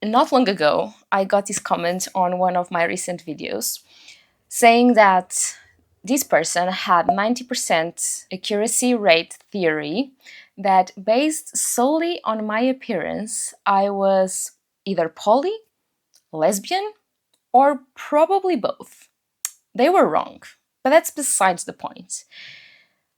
Not long ago, I got this comment on one of my recent videos saying that this person had 90% accuracy rate theory that based solely on my appearance, I was either poly, lesbian, or probably both. They were wrong, but that's besides the point.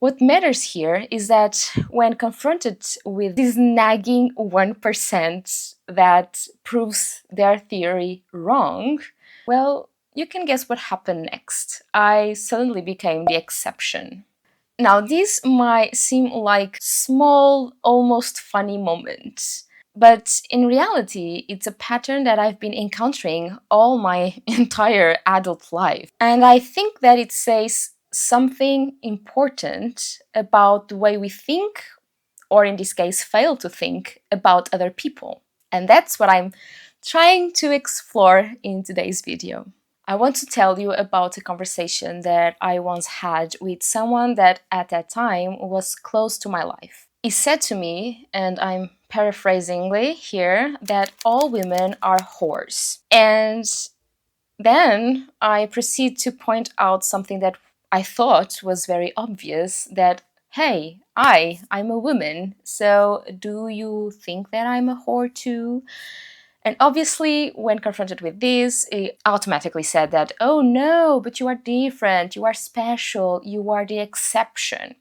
What matters here is that when confronted with this nagging 1% that proves their theory wrong, well, you can guess what happened next. I suddenly became the exception. Now, this might seem like small, almost funny moments, but in reality, it's a pattern that I've been encountering all my entire adult life. And I think that it says something important about the way we think, or in this case, fail to think about other people. And that's what I'm trying to explore in today's video. I want to tell you about a conversation that I once had with someone that at that time was close to my life. He said to me, and I'm paraphrasingly here, that all women are whores. And then I proceed to point out something that I thought was very obvious, that hey, I'm a woman, so do you think that I'm a whore too? And obviously, when confronted with this, he automatically said that, oh no, but you are different, you are special, you are the exception.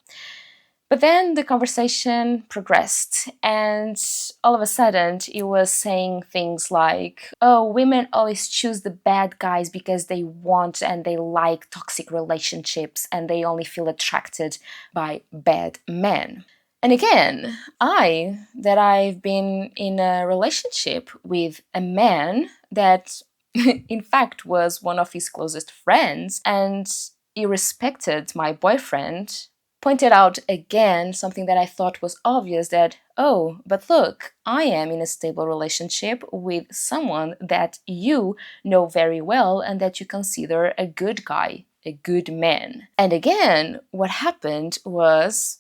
But then the conversation progressed, and all of a sudden, he was saying things like, oh, women always choose the bad guys because they want and they like toxic relationships and they only feel attracted by bad men. And again, I've been in a relationship with a man that, in fact, was one of his closest friends, and he respected my boyfriend, pointed out again something that I thought was obvious, that, oh, but look, I am in a stable relationship with someone that you know very well and that you consider a good guy, a good man. And again, what happened was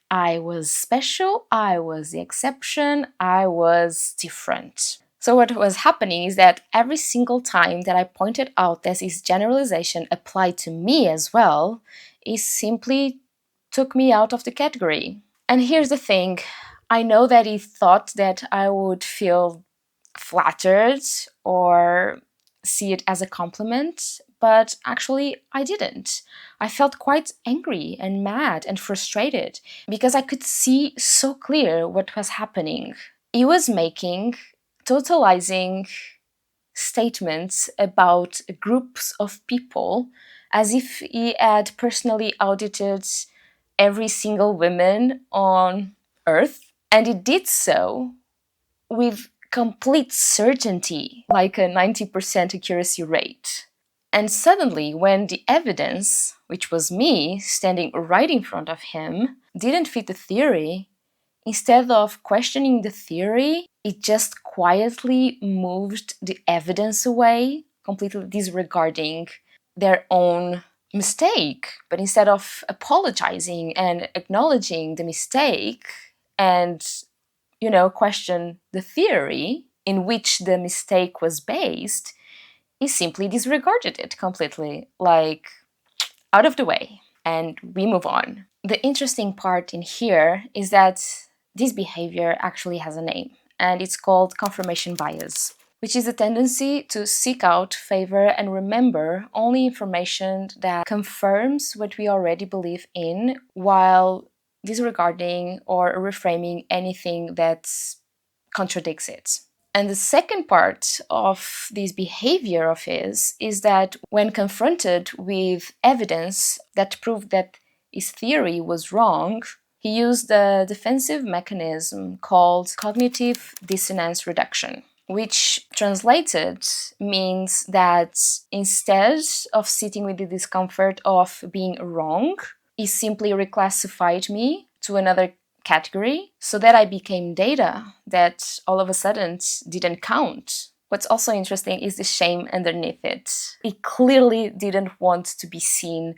I was special, I was the exception, I was different. So what was happening is that every single time that I pointed out that this generalization applied to me as well, it simply took me out of the category. And here's the thing, I know that he thought that I would feel flattered or see it as a compliment, but actually I didn't. I felt quite angry and mad and frustrated because I could see so clear what was happening. He was making totalizing statements about groups of people as if he had personally audited every single woman on earth, and he did so with complete certainty, like a 90% accuracy rate. And suddenly, when the evidence, which was me standing right in front of him, didn't fit the theory, instead of questioning the theory, it just quietly moved the evidence away, completely disregarding their own mistake. But instead of apologizing and acknowledging the mistake and question the theory in which the mistake was based, he simply disregarded it completely, like out of the way, and we move on. The interesting part in here is that this behavior actually has a name, and it's called confirmation bias, which is a tendency to seek out, favor, and remember only information that confirms what we already believe in, while disregarding or reframing anything that contradicts it. And the second part of this behavior of his is that when confronted with evidence that proved that his theory was wrong, he used a defensive mechanism called cognitive dissonance reduction, which translated means that instead of sitting with the discomfort of being wrong, he simply reclassified me to another category so that I became data that all of a sudden didn't count. What's also interesting is the shame underneath it. He clearly didn't want to be seen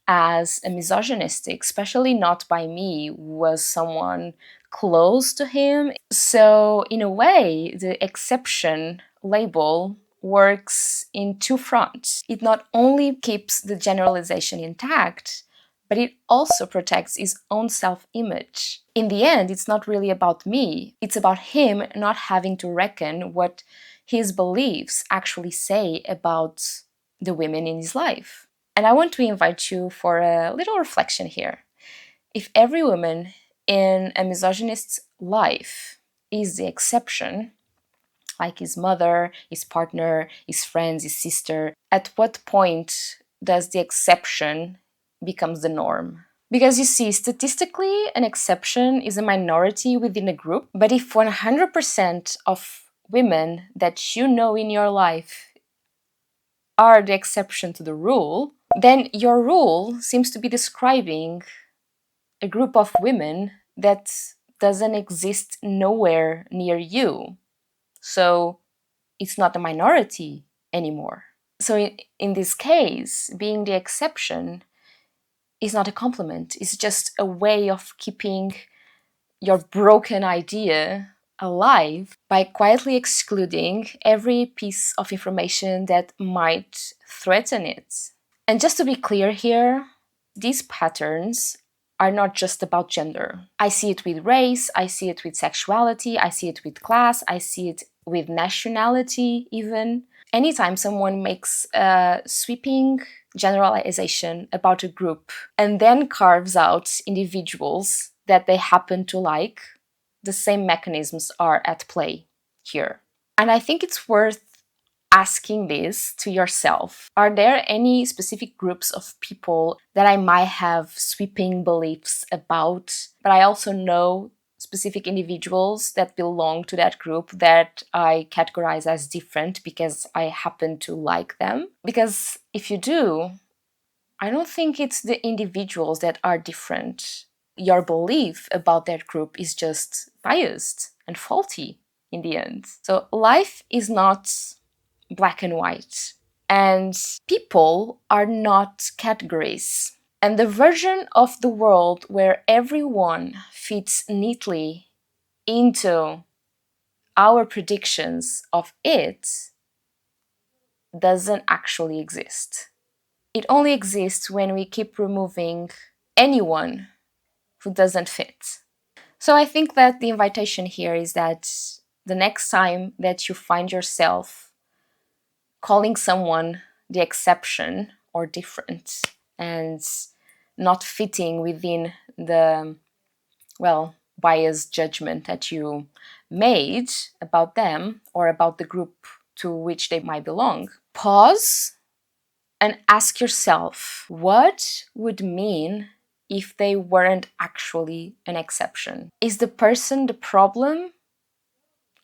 as a misogynistic, especially not by me, who was someone close to him. So, in a way, the exception label works in two fronts. It not only keeps the generalization intact, but it also protects his own self-image. In the end, it's not really about me. It's about him not having to reckon what his beliefs actually say about the women in his life. And I want to invite you for a little reflection here. If every woman in a misogynist's life is the exception, like his mother, his partner, his friends, his sister, at what point does the exception becomes the norm? Because you see, statistically, an exception is a minority within a group, but if 100% of women that you know in your life are the exception to the rule, then your rule seems to be describing a group of women that doesn't exist nowhere near you. So it's not a minority anymore. So in this case, being the exception is not a compliment. It's just a way of keeping your broken idea alive by quietly excluding every piece of information that might threaten it. And just to be clear here, these patterns are not just about gender. I see it with race, I see it with sexuality, I see it with class, I see it with nationality even. Anytime someone makes a sweeping generalization about a group and then carves out individuals that they happen to like, the same mechanisms are at play here. And I think it's worth asking this to yourself. Are there any specific groups of people that I might have sweeping beliefs about, but I also know specific individuals that belong to that group that I categorize as different because I happen to like them? Because if you do, I don't think it's the individuals that are different. Your belief about that group is just biased and faulty in the end. So life is not black and white, and people are not categories. And the version of the world where everyone fits neatly into our predictions of it doesn't actually exist. It only exists when we keep removing anyone who doesn't fit. So I think that the invitation here is that the next time that you find yourself calling someone the exception or different and not fitting within the, well, biased judgment that you made about them or about the group to which they might belong, pause and ask yourself, what would mean if they weren't actually an exception? Is the person the problem,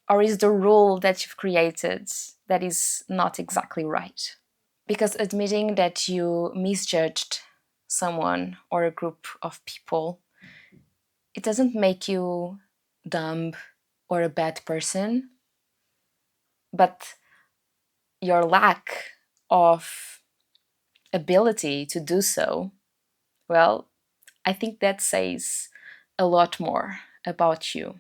or is the rule that you've created that is not exactly right? Because admitting that you misjudged someone or a group of people, it doesn't make you dumb or a bad person, but your lack of ability to do so, well, I think that says a lot more about you.